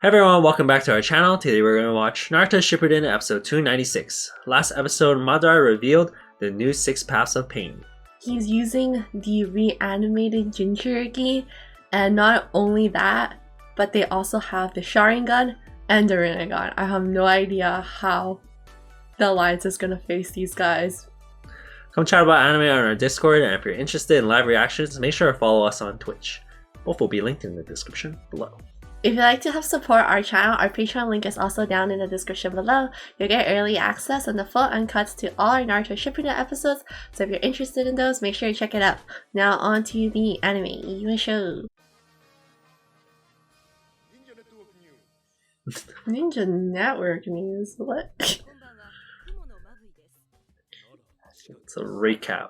Hey everyone, welcome back to our channel. Today we're going to watch Naruto Shippuden episode 296. Last episode, Madara revealed the new 6 paths of pain. He's using the reanimated Jinchuriki, and not only that, but they also have the Sharingan and the Rinnegan. I have no idea how the Alliance is going to face these guys. Come chat about anime on our Discord, and if you're interested in live reactions, make sure to follow us on Twitch. Both will be linked in the description below. If you'd like to help support our channel, our Patreon link is also down in the description below. You'll get early access and the full uncuts to all our Naruto Shippuden episodes, so if you're interested in those, make sure to check it out. Now on to the anime show. Ninja Network news? What? It's a recap.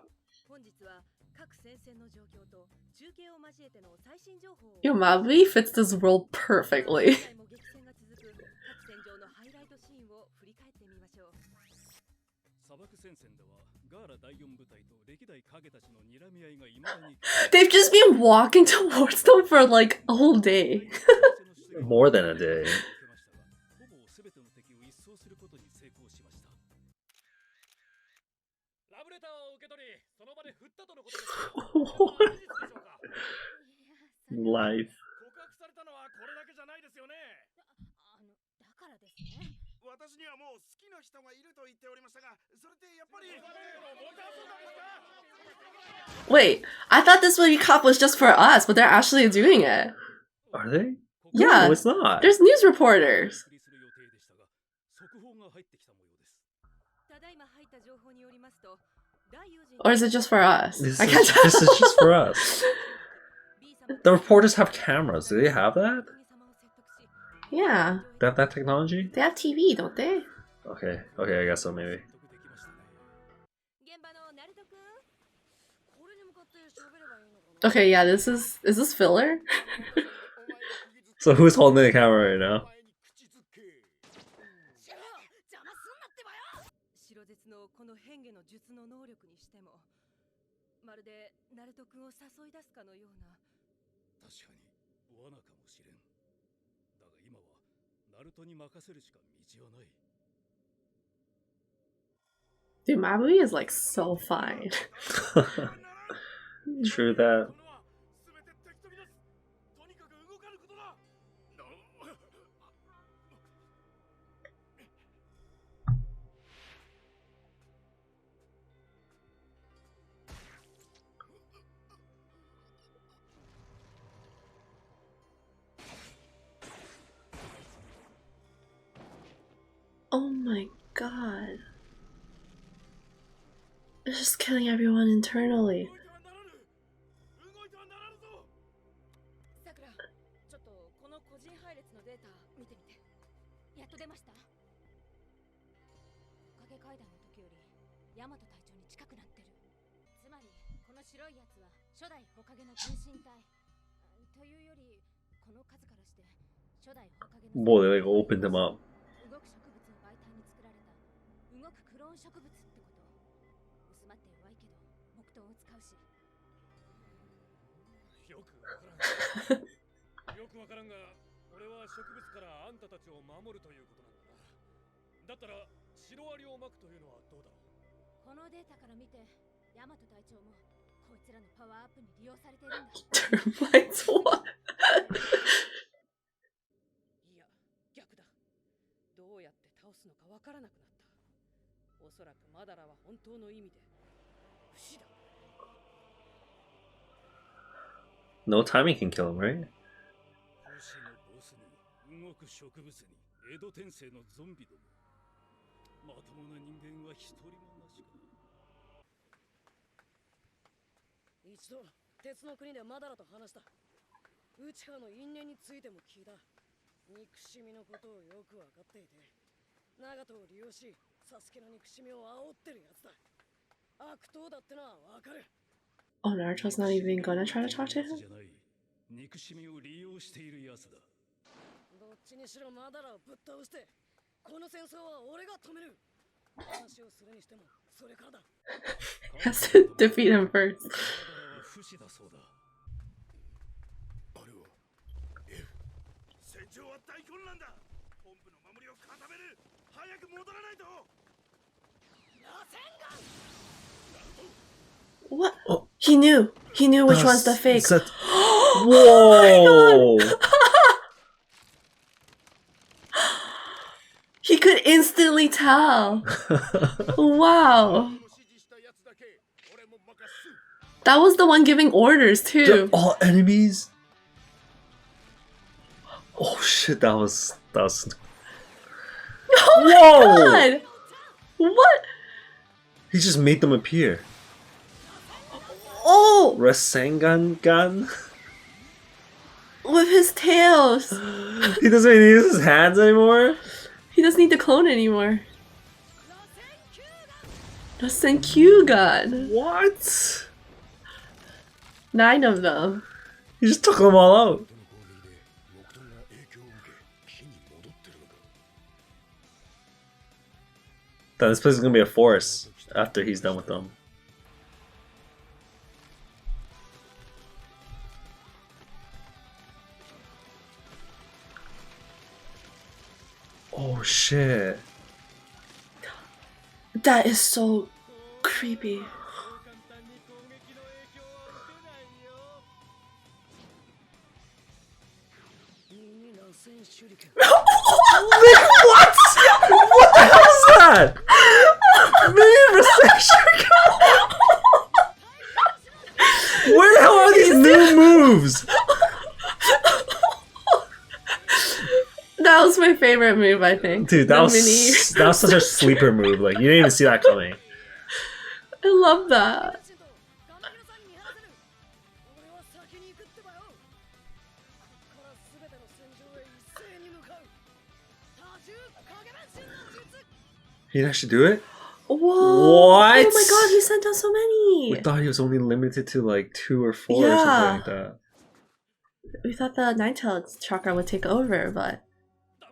Yo, Mabui fits this world perfectly. They've just been walking towards them for like a whole day. More than a day. Life. Wait, I thought this recap was just for us, but they're actually doing it. Are they? Yeah, no, it's not. There's news reporters. Or is it just for us? This is just for us. The reporters have cameras. Do they have that? Yeah. They have that technology? They have TV, don't they? Okay, I guess so, maybe. Okay, yeah, is this filler? So who's holding the camera right now? Dude, Mabui is like so fine. True that. Oh my god. It's just killing everyone internally. Whoa, they like opened them up. Termites, what? No timing can kill him, right? Oh, Naruto's not even gonna try to talk to him? Has to defeat him first. What? Oh. He knew. He knew which one's the fake. Whoa! He could instantly tell. Wow. That was the one giving orders too. They're all enemies? Oh shit, that was Oh my god! What? He just made them appear. Oh! Rasengan gun? With his tails. He doesn't even use his hands anymore? He doesn't need to clone anymore. Rasengan. What? 9 of them. He just took them all out. Then this place is gonna be a forest after he's done with them. Oh shit. That is so creepy. What? What the hell is that? Mini reception. Where the hell are these new moves? That was my favorite move, I think. Dude, that was such a sleeper move. Like, you didn't even see that coming. I love that. He didn't actually do it? Whoa! What? Oh my god, he sent out so many! We thought he was only limited to like 2 or 4 or something like that. We thought the Nine-Tailed chakra would take over, but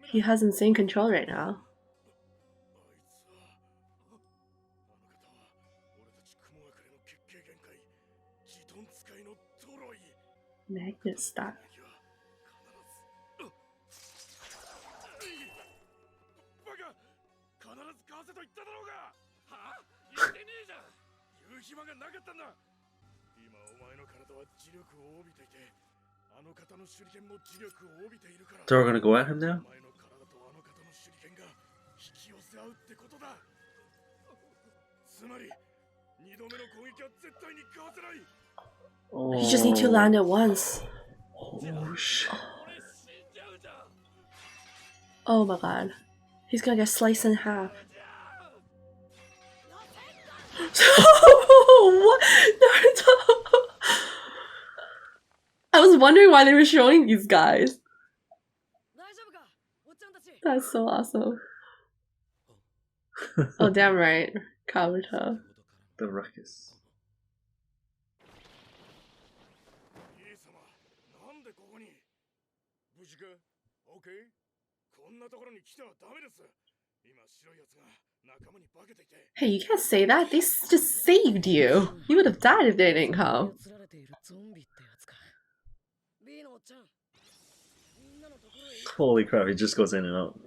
he has insane control right now. Magnet staff. So we're gonna go at him now? Oh. You just need to land it once. Oh shit. Oh my god. He's gonna get sliced in half. What? Naruto! I was wondering why they were showing these guys. That's so awesome. Oh, damn right. Kabuto. The ruckus. Hey, you can't say that. They just saved you. You would have died if they didn't come. Holy crap, he just goes in and out.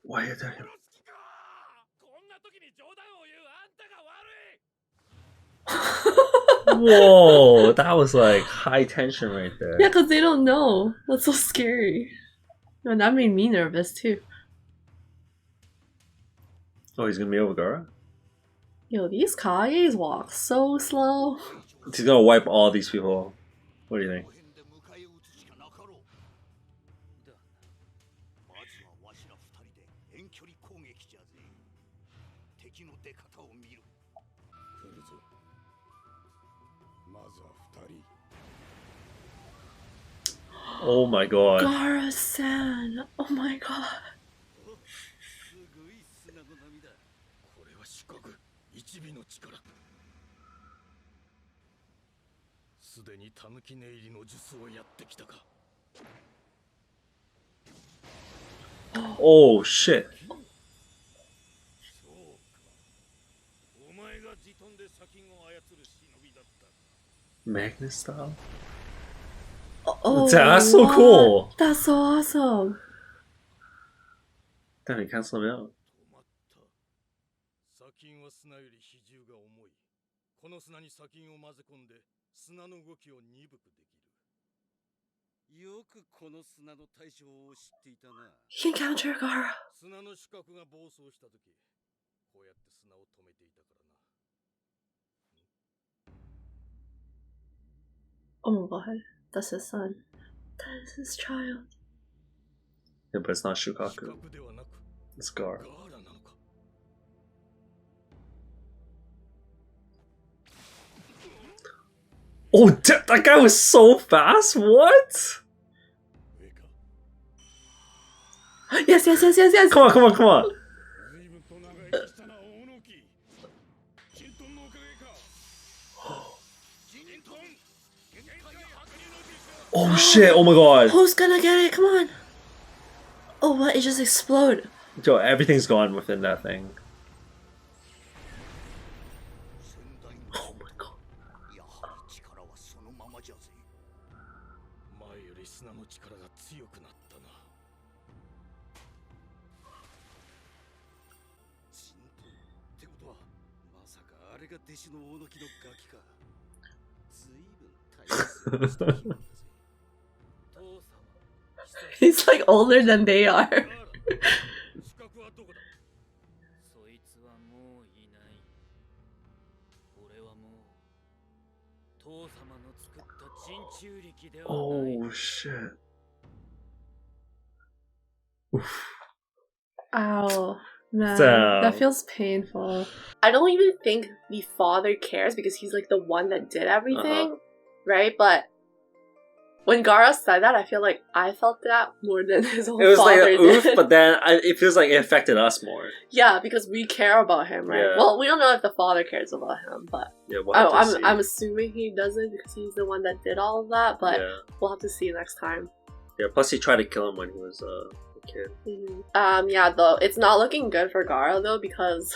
Why are you attacking him? Whoa, that was like high tension right there. Yeah, because they don't know. That's so scary. And that made me nervous too. Oh, he's gonna be over Gaara? Yo, these Kages walk so slow. He's gonna wipe all these people. What do you think? Oh my god. Gaara-san. Oh my god. すごい砂の波だ。これは四国一尾の力。すでにタヌキ寝入りの術をやってきたか。 Oh shit. そうか。お前が自遁で砂金を操る忍びだったか。 Magnus style? Oh, That's so what? cool. That's so awesome. Damn, you cancel him out. 止まった。砂金は砂より比重が重い。この砂に砂金を混ぜ込んで砂の動きを鈍くできる。よくこの砂の対処を知っていたな。 He can counter Gaara. 砂の四角が暴走した時、こうやって砂を止めていたからな。 Oh my god. That's his son. That is his child. Yeah, but it's not 四 Shukaku. 角ではなく It's Gaara. ガーラなのか。 Oh, that guy was so fast. What? 上か。 Yes, yes, yes, yes, yes. Come on, come on, come on. 随分と長生きしたな、大野木。ジントンのおかげか。ジントン、限界が白竜の術。 Oh shit. Oh my god. Who's gonna get it? Come on. Oh, what? It just exploded. Yo, everything's gone within that thing. 先代の Oh my god. やはり力はそのままじゃぜ。前より砂の力が強くなったな。ジントンってことは、まさかあれが弟子の大野木のガキか。ずいぶん大切にした気分だぜ。父様。 He's like older than they are. 資格はどこだ。そいつはもういない。俺はもう父様の作った人中力ではない。 Oh shit. Oof. Ow. Man, Damn. that feels painful. I don't even think the father cares because he's like the one that did everything, right? But when Gaara said that, I feel like I felt that more than his own It was like father an oof, did. but then it feels like it affected us more. Yeah, because we care about him, right? Yeah. Well, we don't know if the father cares about him, but Yeah, we'll have to see. I'm assuming he doesn't because he's the one that did all of that. But yeah. we'll have to see next time. Yeah, plus he tried to kill him when he was a kid. Yeah, though it's not looking good for Gaara though because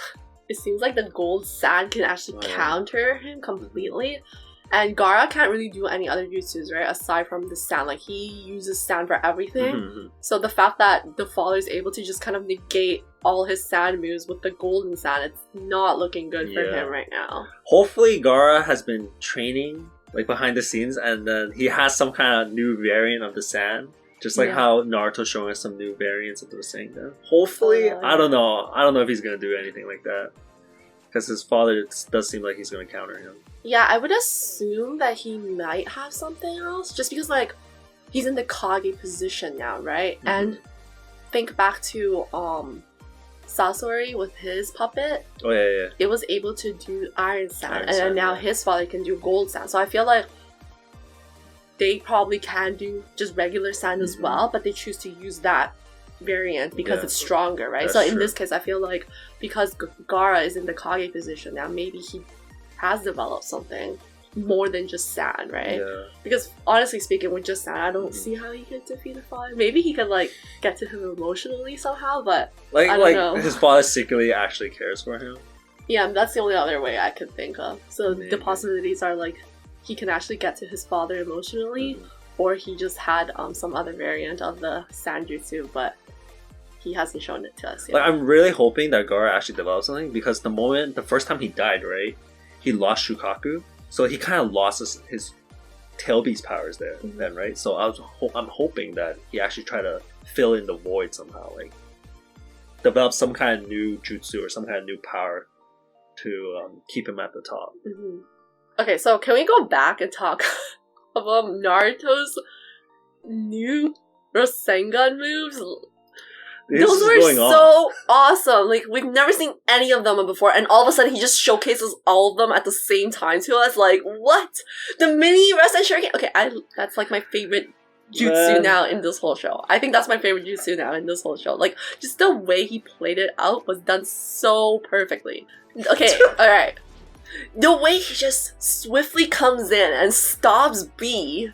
it seems like the gold sand can actually Oh, yeah. counter him completely, and Gaara can't really do any other jutsus, right? Aside from the sand, like he uses sand for everything. Mhm. So the fact that the father is able to just kind of negate all his sand moves with the golden sand, it's not looking good for Yeah. him right now. Hopefully Gaara has been training like behind the scenes and then he has some kind of new variant of the sand. Just like Yeah. how Naruto's showing us some new variants of the Rasengan. Hopefully, Oh, I don't know. I don't know if he's gonna do anything like that. Because his father does seem like he's gonna counter him. Yeah, I would assume that he might have something else, just because like he's in the Kage position now, right? Mhm. And think back to Sasori with his puppet. Oh yeah. It was able to do iron sand, Iron and then sand, now yeah. his father can do gold sand. So I feel like they probably can do just regular sand as Mhm. well, but they choose to use that variant because Yeah. it's stronger, right? That's So in true. this case, I feel like because Gaara is in the Kage position now, maybe he has developed something more than just sand, right? Yeah. Because honestly speaking, with just sand, I don't Mhm. see how he could defeat a father. Maybe he could like get to him emotionally somehow, but Like I don't know. his father secretly actually cares for him. yeah, that's the only other way I could think of. So Maybe. the possibilities are like he can actually get to his father emotionally, Mhm. or he just had some other variant of the Sanjutsu, but he hasn't shown it to us yet. Like I'm really hoping that Gaara actually develops something because the first time he died, right, he lost Shukaku, so he kind of lost his tail beast powers there, Mhm. then, right? So I'm hoping that he actually try to fill in the void somehow, like develop some kind of new jutsu or some kind of new power to keep him at the top. Mhm. Okay, so can we go back and talk about Naruto's new Rasengan moves? This Those is were going on. so awesome. Like we've never seen any of them before, and all of a sudden he just showcases all of them at the same time to us. Like what? The mini Rasen Shuriken. Okay, that's like my favorite jutsu Man. now in this whole show. I think that's my favorite jutsu now in this whole show. Like, just the way he played it out was done so perfectly. Okay, alright. The way he just swiftly comes in and stops B,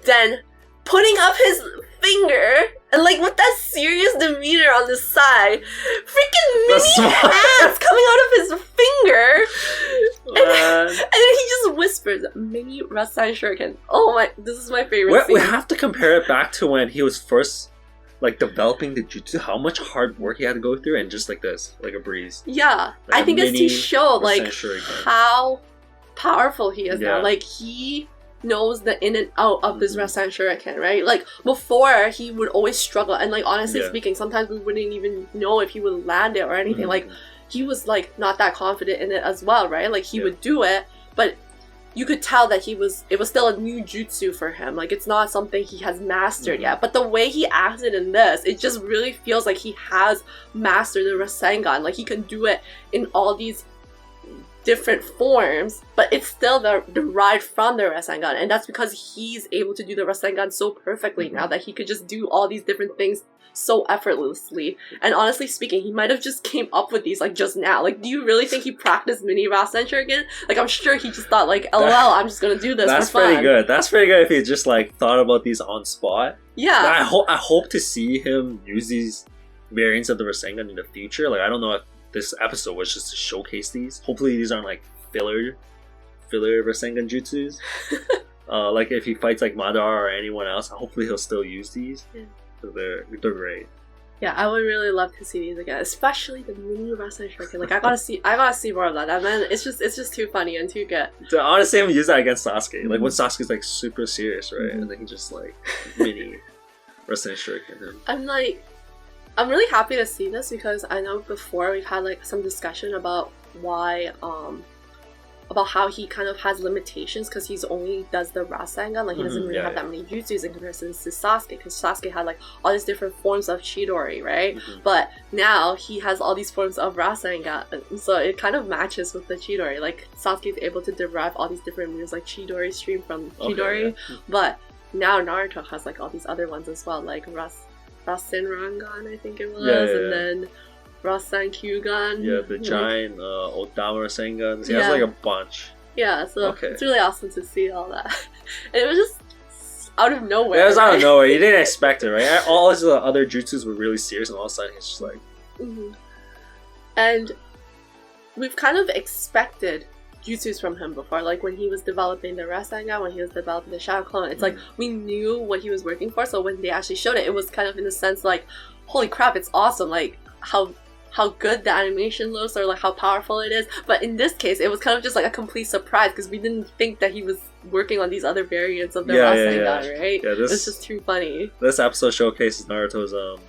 then putting up his finger and like with that serious demeanor on the side, freaking mini hands coming out of his finger, and then he just whispers, "Mini Rasen Shuriken." Oh my, this is my favorite scene. We have to compare it back to when he was first like developing the jutsu, how much hard work he had to go through, and just like this, like a breeze. Yeah, Like I think it's to show like Shuriken. how powerful he is Yeah. now. Like he knows the in and out of this Rasen Shuriken, right? Like before he would always struggle, and like honestly speaking, sometimes we wouldn't even know if he would land it or anything. Like he was like not that confident in it as well, right? Like he would do it, but you could tell that it was still a new jutsu for him. Like it's not something he has mastered yet. But the way he acted in this, it just really feels like he has mastered the Rasengan. Like he can do it in all these different forms, but it's still derived from the Rasengan, and that's because he's able to do the Rasengan so perfectly now that he could just do all these different things so effortlessly. And honestly speaking, he might have just came up with these like just now. Like, do you really think he practiced mini Rasen Shuriken? Like, I'm sure he just thought like, LOL, I'm just gonna do this That's for fun. pretty good. That's pretty good if he just like thought about these on spot. Yeah. I hope to see him use these variants of the Rasengan in the future. Like, I don't know if this episode was just to showcase these. Hopefully these aren't like filler Rasengan jutsus. Like if he fights like Madara or anyone else, hopefully he'll still use these. Yeah. So they're great. Yeah, I would really love to see these again, especially the mini Rasen Shuriken. Like I gotta see more of that. That man, it's just too funny and too good. To honestly him use that against Sasuke. Like when Sasuke's like super serious, right? And then he just like mini Rasen Shuriken him. I'm really happy to see this because I know before we've had like some discussion about why about how he kind of has limitations because he's only does the Rasengan, like he doesn't really have that many jutsus in comparison to Sasuke, because Sasuke had like all these different forms of Chidori, right? But now he has all these forms of Rasengan, so it kind of matches with the Chidori. Like Sasuke is able to derive all these different moves like Chidori stream from Chidori, but now Naruto has like all these other ones as well, like Rasengan, I think it was, and then Rasen Kyugan. Yeah, the giant Odama Rasengans. He has like a bunch. Yeah, so it's really awesome to see all that. And it was just out of nowhere. Yeah, it was out of nowhere. You didn't expect it, right? All his other jutsus were really serious, and all of a sudden he's just like... And we've kind of expected jutsus from him before, like when he was developing the Rasengan, when he was developing the Shadow Clone. It's like we knew what he was working for, so when they actually showed it, it was kind of in the sense like, holy crap, it's awesome, like how good the animation looks or like how powerful it is. But in this case, it was kind of just like a complete surprise because we didn't think that he was working on these other variants of the Rasengan, right? Yeah, it's just too funny. This episode showcases Naruto's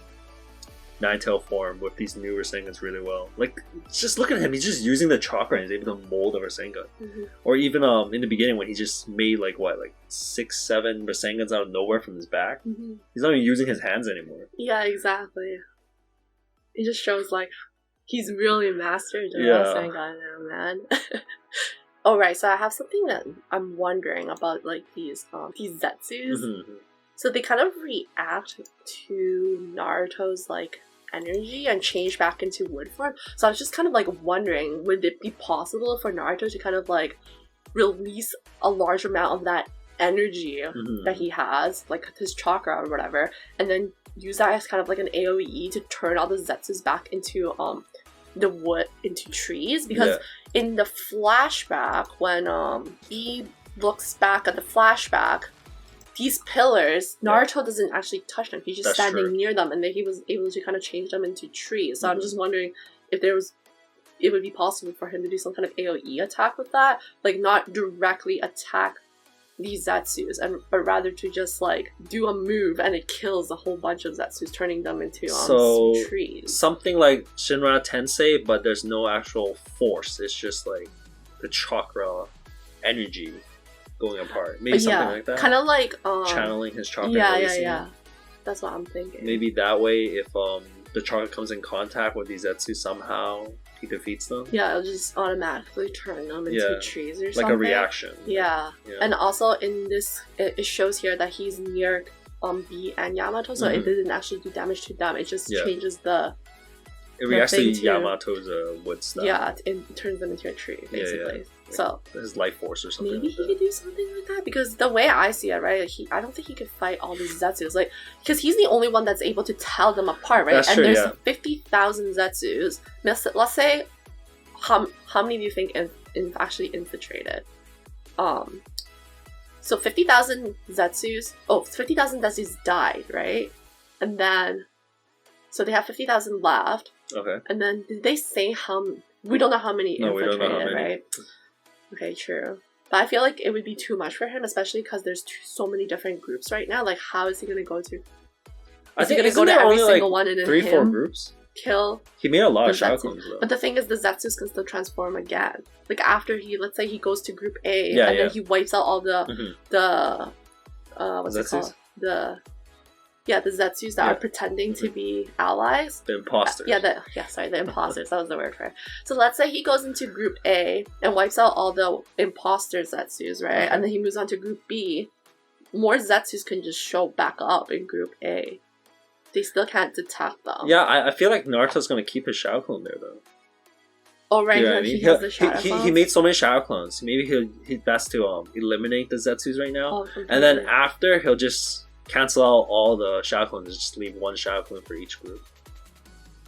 nine-tail form with these new Rasengans really well. Like, just look at him, he's just using the chakra and he's able to mold a Rasengan. Or even in the beginning when he just made like 6-7 Rasengans out of nowhere from his back. He's not even using his hands anymore. Yeah, exactly. It just shows like he's really mastered the Rasengan now, man. Alright, so I have something that I'm wondering about, like these Zetsus. So they kind of react to Naruto's like energy and change back into wood form. So I was just kind of like wondering, would it be possible for Naruto to kind of like release a large amount of that energy that he has, like his chakra or whatever, and then use that as kind of like an AoE to turn all the Zetsus back into the wood, into trees? Because in the flashback, when he looks back at the flashback, these pillars, Naruto doesn't actually touch them. He's just standing near them, and then he was able to kind of change them into trees. So I'm just wondering if it would be possible for him to do some kind of AoE attack with that, like not directly attack these Zetsus, but rather to just like do a move and it kills a whole bunch of Zetsus, turning them into trees. Something like Shinra Tensei, but there's no actual force. It's just like the chakra energy going apart. Maybe something like that. Kind of like channeling his chakra. Yeah. That's what I'm thinking. Maybe that way, if the chakra comes in contact with these Zetsu somehow, he defeats them. Yeah, it'll just automatically turn them into trees or something. Like a reaction. Yeah. And also in this, it shows here that he's near B and Yamato, so it didn't actually do damage to them. It just changes the... It reacts to Yamato's wood stuff. Yeah, it turns them into a tree, basically. So his life force or something. Maybe he could do something like that, because the way I see it, right? I don't think he could fight all these Zetsus, like, because he's the only one that's able to tell them apart, right? That's true, there's 50,000 Zetsus. Let's say, how many do you think actually infiltrated? So 50,000 Zetsus. Oh, 50,000 Zetsus died, right? And then, so they have 50,000 left. Okay. And then did they say how? We don't know how many infiltrated, we don't know how many. right? Okay, true. But I feel like it would be too much for him, especially because there's so many different groups right now. Like, how is he going to go to? Is he going to go to every single one and then 3-4 groups? Kill? He made a lot of Shadow Clones, though. But the thing is, the Zetsus can still transform again. Like, after let's say he goes to Group A, and then he wipes out all the what's it called? The Zetsus that are pretending to be allies. The imposters. The imposters. That was the word for it. So let's say he goes into Group A and wipes out all the imposter Zetsus, right? And then he moves on to Group B. More Zetsus can just show back up in Group A. They still can't detect them. Yeah, I feel like Naruto's gonna keep his Shadow Clone there, though. Oh, right. Yeah, he has the Shadow Clones. He made so many Shadow Clones. Maybe he's best to eliminate the Zetsus right now. And then after, he'll just cancel out all the Shadow Clones and just leave one Shadow Clone for each group.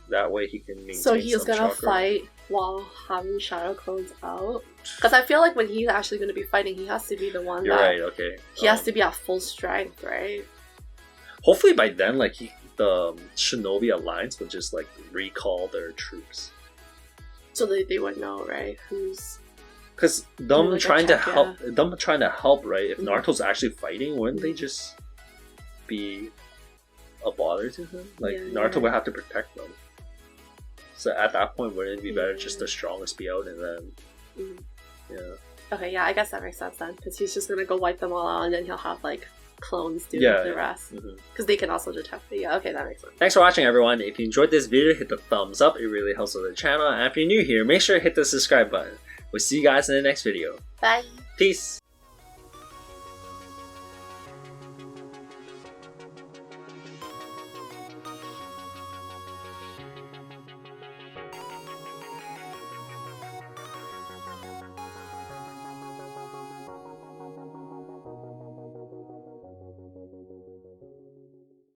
That way he can maintain So he's gonna fight while having Shadow Clones out? Because I feel like when he's actually gonna be fighting, he has to be the one He has to be at full strength, right? Hopefully by then, like, the Shinobi Alliance would just, like, recall their troops. So they would know, right? Who's... Because them trying to help, right? If Naruto's actually fighting, wouldn't they just be a bother to him? Like, Naruto would have to protect them. So at that point, wouldn't it be better just the strongest be out and then... Okay, I guess that makes sense then. Because he's just gonna go wipe them all out and then he'll have, like, clones do the rest. Because they can also detect it. Yeah, okay, that makes sense. Thanks for watching, everyone. If you enjoyed this video, hit the thumbs up. It really helps with the channel. And if you're new here, make sure to hit the subscribe button. We'll see you guys in the next video. Bye. Peace.